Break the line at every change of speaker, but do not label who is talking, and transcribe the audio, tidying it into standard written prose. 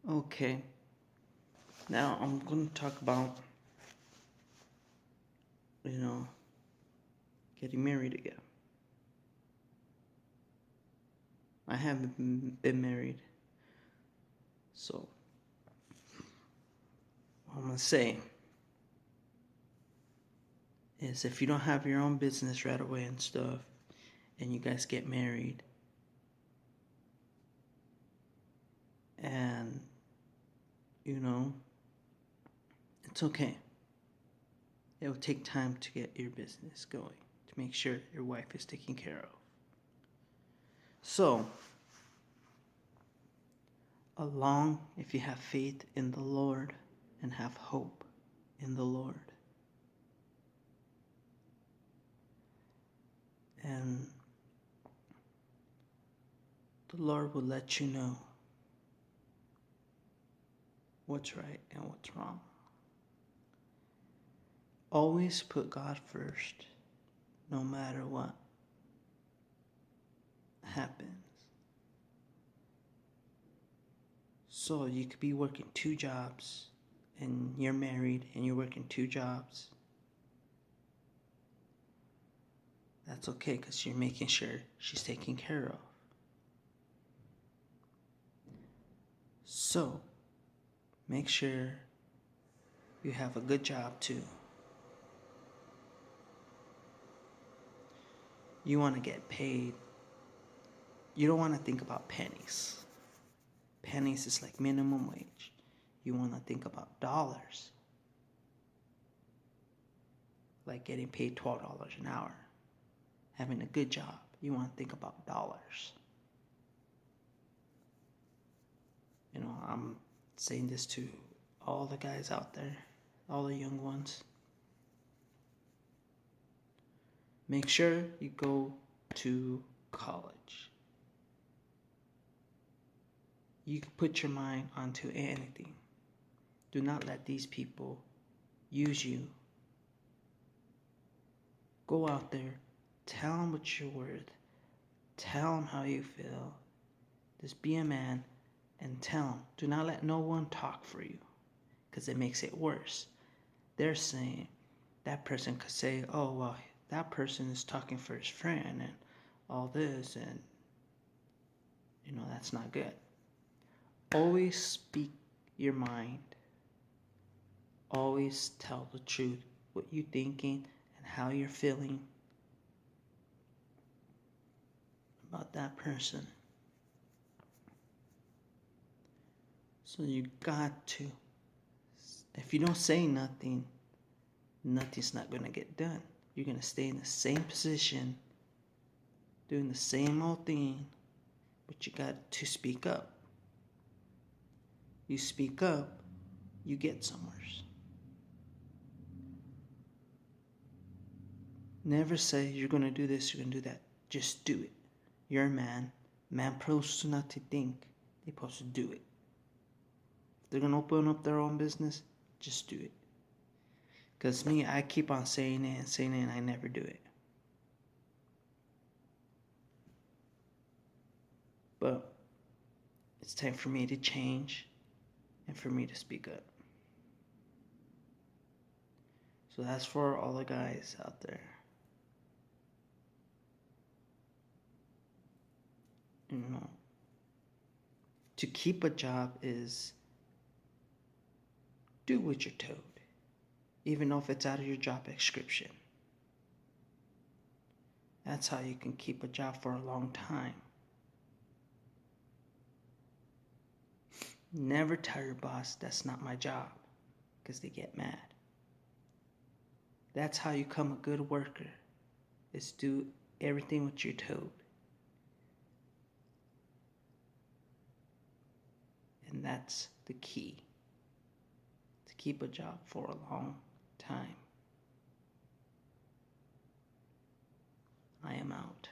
Okay, now I'm going to talk about, you know, getting married again. I haven't been married, so what I'm going to say is if you don't have your own business right away and stuff, and you guys get married, and, you know, it's okay. It will take time to get your business going, to make sure your wife is taken care of. So, along, if you have faith in the Lord and have hope in the Lord, and the Lord will let you know what's right and what's wrong. Always put God first, no matter what happens. So you could be working 2 jobs and you're married and you're working 2 jobs. That's okay because you're making sure she's taken care of. So make sure you have a good job too. You want to get paid. You don't want to think about pennies. Pennies is like minimum wage. You want to think about dollars. Like getting paid $12 an hour. Having a good job. You want to think about dollars. You know, I'm saying this to all the guys out there, all the young ones. Make sure you go to college. You can put your mind onto anything. Do not let these people use you. Go out there, tell them what you're worth, tell them how you feel. Just be a man and tell them. Do not let no one talk for you, because it makes it worse. They're saying, that person could say, oh, well, that person is talking for his friend and all this, and, you know, that's not good. Always speak your mind. Always tell the truth, what you're thinking and how you're feeling about that person. So you got to. If you don't say nothing, nothing's not going to get done. You're going to stay in the same position, doing the same old thing, but you got to speak up. You speak up, you get somewhere. Never say you're going to do this, you're going to do that. Just do it. You're a man. Man supposed to not to think. They're supposed to do it. If they're going to open up their own business, just do it. Because me, I keep on saying it, and I never do it. But it's time for me to change and for me to speak up. So that's for all the guys out there. You know, to keep a job is do what you're told, even if it's out of your job description. That's how you can keep a job for a long time. Never tell your boss, that's not my job, because they get mad. That's how you become a good worker, is do everything what you're told. And that's the key to keep a job for a long time. I am out.